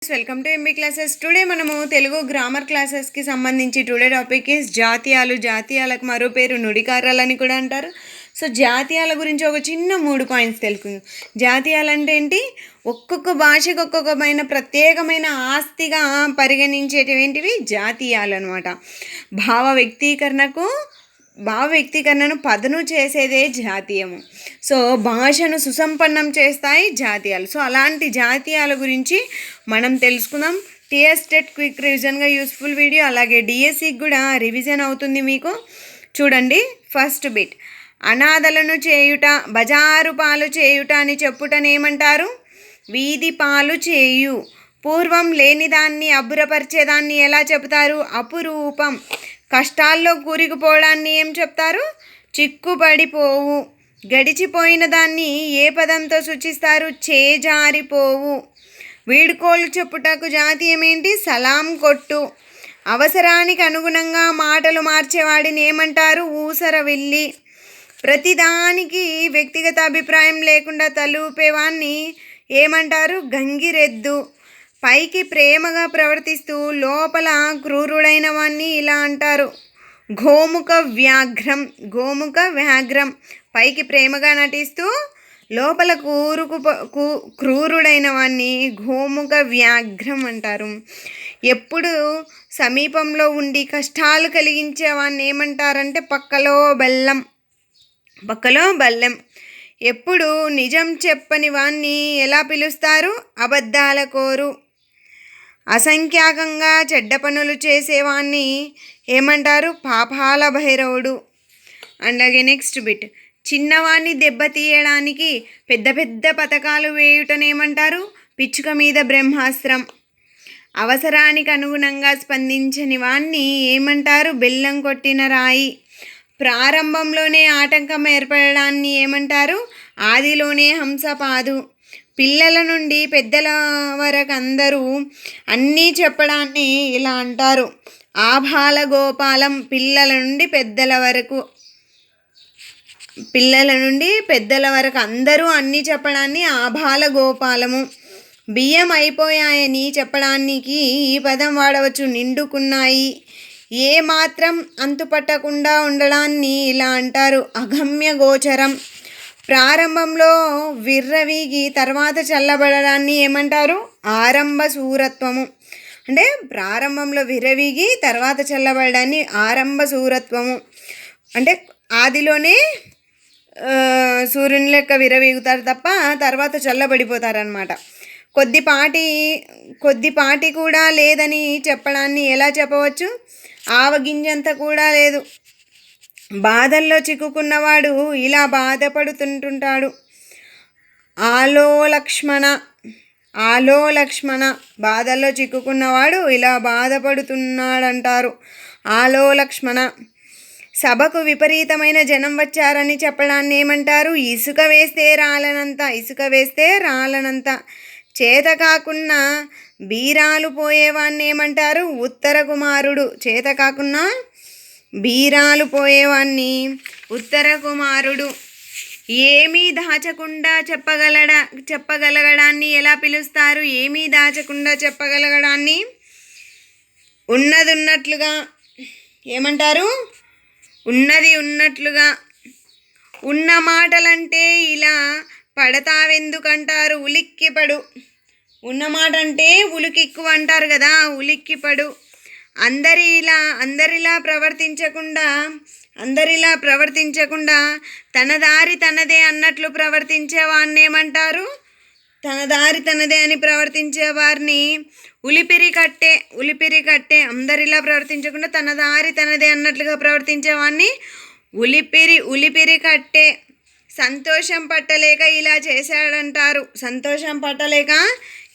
Welcome to MB classes. Today మనము Telugu grammar క్లాసెస్కి సంబంధించి టుడే టాపిక్ ఈస్ జాతీయాలు. జాతీయాలకు మరో పేరు నుడికారాలని కూడా అంటారు. సో జాతీయాల గురించి ఒక చిన్న 3 పాయింట్స్ తెలుసుకుందాం. జాతీయాలు అంటే ఏంటి? ఒక్కొక్క భాషకు ఒక్కొక్కమైన ప్రత్యేకమైన ఆస్తిగా పరిగణించేటివేంటివి జాతీయాలు అనమాట. భావ వ్యక్తీకరణను పదును చేసేదే జాతీయము. సో భాషను సుసంపన్నం చేస్తాయి జాతీయాలు. సో అలాంటి జాతీయాల గురించి మనం తెలుసుకుందాం. టీఎస్ టెట్ క్విక్ రివిజన్గా యూస్ఫుల్ వీడియో, అలాగే డిఎస్సికి కూడా రివిజన్ అవుతుంది మీకు. చూడండి, ఫస్ట్ బిట్, అనాథలను చేయుట, బజారు పాలు చేయుట అని చెప్పుటనేమంటారు? వీధి పాలు చేయు. పూర్వం లేనిదాన్ని అబ్బురపరిచేదాన్ని ఎలా చెబుతారు? అపురూపం. కష్టాల్లో కూరుకుపోవడాన్ని ఏం చెప్తారు? చిక్కుపడిపోవు. గడిచిపోయిన దాన్ని ఏ పదంతో సూచిస్తారు? చేజారిపోవు. వీడుకోలు చెప్పుటకు జాతీయం ఏంటి? సలాం కొట్టు. అవసరానికి అనుగుణంగా మాటలు మార్చేవాడిని ఏమంటారు? ఊసరవిల్లి. ప్రతిదానికి వ్యక్తిగత అభిప్రాయం లేకుండా తలూపేవాన్ని ఏమంటారు? గంగిరెద్దు. పైకి ప్రేమగా ప్రవర్తిస్తూ లోపల క్రూరుడైన వాణ్ణి ఇలా అంటారు? గోముఖ వ్యాఘ్రం. పైకి ప్రేమగా నటిస్తూ లోపల క్రూరుడైన వాణ్ణి గోముఖ వ్యాఘ్రం అంటారు. ఎప్పుడు సమీపంలో ఉండి కష్టాలు కలిగించేవాన్ని ఏమంటారంటే పక్కలో బెల్లం. ఎప్పుడు నిజం చెప్పని వాణ్ణి ఎలా పిలుస్తారు? అబద్ధాల కోరు. అసంఖ్యాకంగా చెడ్డ పనులు చేసేవాన్ని ఏమంటారు? పాపాల భైరవుడు. అలాగే నెక్స్ట్ బిట్, చిన్నవాణ్ణి దెబ్బతీయడానికి పెద్ద పెద్ద పథకాలు వేయుటనేమంటారు? పిచ్చుక మీద బ్రహ్మాస్త్రం. అవసరానికి అనుగుణంగా స్పందించని వాణ్ణి ఏమంటారు? బెల్లం కొట్టిన రాయి. ప్రారంభంలోనే ఆటంకం ఏర్పడడాన్ని ఏమంటారు? ఆదిలోనే హంసపాదు. పిల్లల నుండి పెద్దల వరకు అందరూ అన్నీ చెప్పడాన్ని ఇలా అంటారు? ఆబాల గోపాలం. పిల్లల నుండి పెద్దల వరకు అందరూ అన్నీ చెప్పడాన్ని ఆబాల గోపాలము. బియ్యం అయిపోయాయని చెప్పడానికి ఈ పదం వాడవచ్చు? నిండుకున్నాయి. ఏ మాత్రం అంతుపట్టకుండా ఉండడాన్ని ఇలా అంటారు? అగమ్య గోచరం. ప్రారంభంలో విర్రవీగి తర్వాత చల్లబడడాన్ని ఏమంటారు? ఆరంభ శూరత్వము. అంటే ప్రారంభంలో విర్రవీగి తర్వాత చల్లబడడాన్ని ఆరంభ శూరత్వము. అంటే ఆదిలోనే సూర్యుని లెక్క విర్రవీగుతారు తప్ప తర్వాత చల్లబడిపోతారనమాట. కొద్దిపాటి కూడా లేదని చెప్పడాన్ని ఎలా చెప్పవచ్చు? ఆవగింజంత కూడా లేదు. బాధల్లో చిక్కుకున్నవాడు ఇలా బాధపడుతుంటాడు. ఆలో లక్ష్మణ. బాధల్లో చిక్కుకున్నవాడు ఇలా బాధపడుతున్నాడంటారు. ఆలో లక్ష్మణ. సభకు విపరీతమైన జనం వచ్చారని చెప్పడాన్ని ఏమంటారు? ఇసుక వేస్తే రాలనంత. చేత కాకున్నా బీరాలు పోయేవాన్ని ఏమంటారు? ఉత్తర కుమారుడు. చేత కాకున్నా బీరాలు పోయేవాన్ని ఉత్తర కుమారుడు. ఏమీ దాచకుండా చెప్పగలగడాన్ని ఎలా పిలుస్తారు? ఏమీ దాచకుండా చెప్పగలగడాన్ని ఉన్నదిన్నట్లుగా ఏమంటారు? ఉన్నది ఉన్నట్లుగా. ఉన్న మాటలంటే ఇలా పడతావెందుకంటారు? ఉలిక్కిపడు. ఉన్నమాట అంటే ఉలికెక్కువ అంటారు కదా, ఉలిక్కిపడు. అందరిలా ప్రవర్తించకుండా తన దారి తనదే అన్నట్లు ప్రవర్తించేవాన్నేమంటారు? తన దారి తనదే అని ప్రవర్తించే వారిని ఉలిపిరి కట్టే. అందరిలా ప్రవర్తించకుండా తన దారి తనదే అన్నట్లుగా ప్రవర్తించేవాన్ని ఉలిపిరి కట్టే. సంతోషం పట్టలేక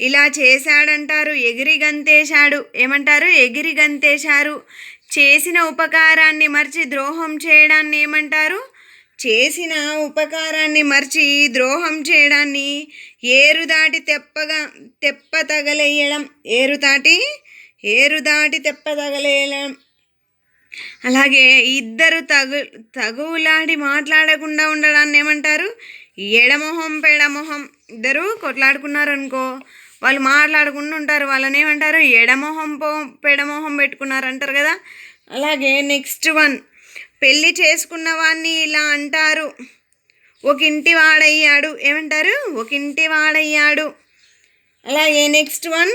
ఇలా చేశాడంటారు. ఎగిరి గంతేశాడు. ఏమంటారు? ఎగిరి గంతేశారు. చేసిన ఉపకారాన్ని మర్చి ద్రోహం చేయడాన్ని ఏమంటారు? చేసిన ఉపకారాన్ని మర్చి ద్రోహం చేయడాన్ని ఏరుదాటి తెప్ప తగలేయడం. ఏరుదాటి తెప్ప తగలేయడం. అలాగే ఇద్దరు తగులాడి మాట్లాడకుండా ఉండడాన్ని ఏమంటారు? ఎడమొహం పెడమొహం. ఇద్దరు కొట్లాడుకున్నారనుకో, వాళ్ళు మాట్లాడకుండా ఉంటారు. వాళ్ళని ఏమంటారు? ఎడమొహం పెడమొహం పెట్టుకున్నారు అంటారు కదా. అలాగే నెక్స్ట్ వన్, పెళ్ళి చేసుకున్న వాడిని ఇలా అంటారు, ఒక ఇంటి వాడయ్యాడు. ఏమంటారు? ఒక ఇంటి వాడయ్యాడు. అలాగే నెక్స్ట్ వన్,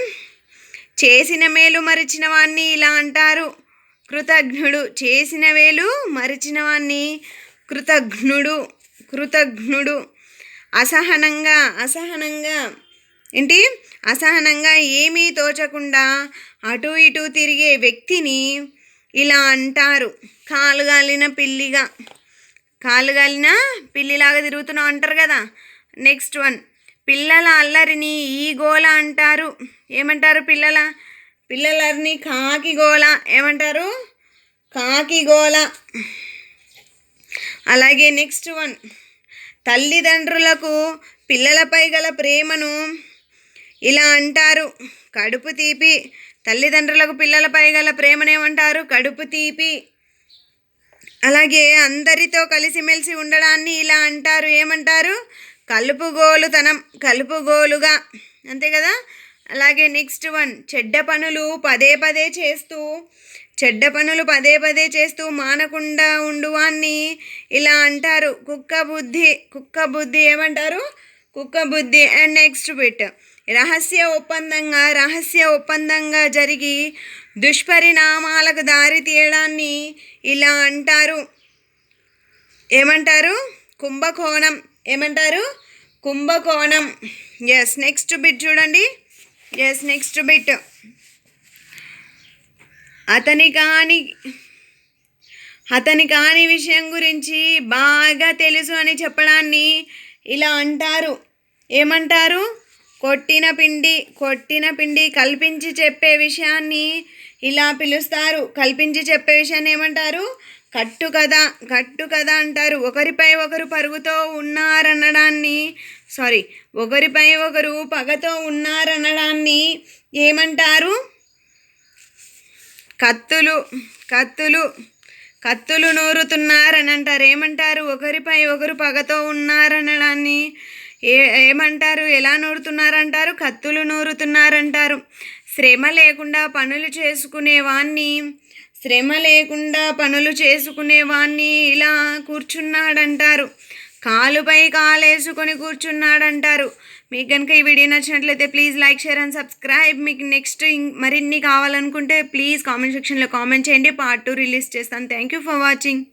చేసిన మేలు మరిచిన వాడిని ఇలా అంటారు, కృతజ్ఞుడు. చేసిన వేలు మరిచిన వాడిని కృతజ్ఞుడు. అసహనంగా ఏంటి? అసహనంగా ఏమీ తోచకుండా అటు ఇటు తిరిగే వ్యక్తిని ఇలా అంటారు, కాలుగాలిన పిల్లిలాగా తిరుగుతున్నావు అంటారు కదా. నెక్స్ట్ వన్, పిల్లల అల్లరిని ఈ గోల అంటారు. ఏమంటారు? పిల్లలరిని కాకి గోల. ఏమంటారు? కాకి గోల. అలాగే నెక్స్ట్ వన్, తల్లిదండ్రులకు పిల్లలపై గల ప్రేమను ఇలా అంటారు, కడుపు తీపి. తల్లిదండ్రులకు పిల్లలపై గల ప్రేమను ఏమంటారు? కడుపు తీపి. అలాగే అందరితో కలిసిమెలిసి ఉండడాన్ని ఇలా అంటారు, ఏమంటారు? కలుపుగోలుగా. అంతే కదా. అలాగే నెక్స్ట్ వన్, చెడ్డ పనులు పదే పదే చేస్తూ మానకుండా ఉండువాన్ని ఇలా అంటారు, కుక్క బుద్ధి. ఏమంటారు? కుక్క బుద్ధి. అండ్ నెక్స్ట్ బిట్, రహస్య ఒప్పందంగా జరిగి దుష్పరిణామాలకు దారి తీయడాన్ని ఇలా అంటారు, ఏమంటారు? కుంభకోణం. ఏమంటారు? కుంభకోణం. ఎస్. నెక్స్ట్ బిట్ చూడండి. నెక్స్ట్ బిట్, అతని కాని విషయం గురించి బాగా తెలుసు అని చెప్పడాన్ని ఇలా అంటారు, ఏమంటారు? కొట్టిన పిండి. కల్పించి చెప్పే విషయాన్ని ఇలా పిలుస్తారు. కల్పించి చెప్పే విషయాన్ని ఏమంటారు? కట్టు కథ అంటారు. ఒకరిపై ఒకరు పగతో ఉన్నారనడాన్ని ఏమంటారు? కత్తులు నూరుతున్నారని అంటారు. ఏమంటారు? ఒకరిపై ఒకరు పగతో ఉన్నారనడాన్ని ఏమంటారు? ఎలా నూరుతున్నారంటారు? కత్తులు నూరుతున్నారంటారు. శ్రమ లేకుండా పనులు చేసుకునేవాన్ని ఇలా కూర్చున్నాడంటారు, కాలుపై కాలేసుకొని కూర్చున్నాడంటారు. మీకు కనుక ఈ వీడియో నచ్చినట్లయితే please like, share and subscribe. మీకు నెక్స్ట్ మరిన్ని కావాలనుకుంటే ప్లీజ్ కామెంట్ సెక్షన్లో కామెంట్ చేయండి. పార్ట్ 2 రిలీజ్ చేస్తాను. Thank you for watching.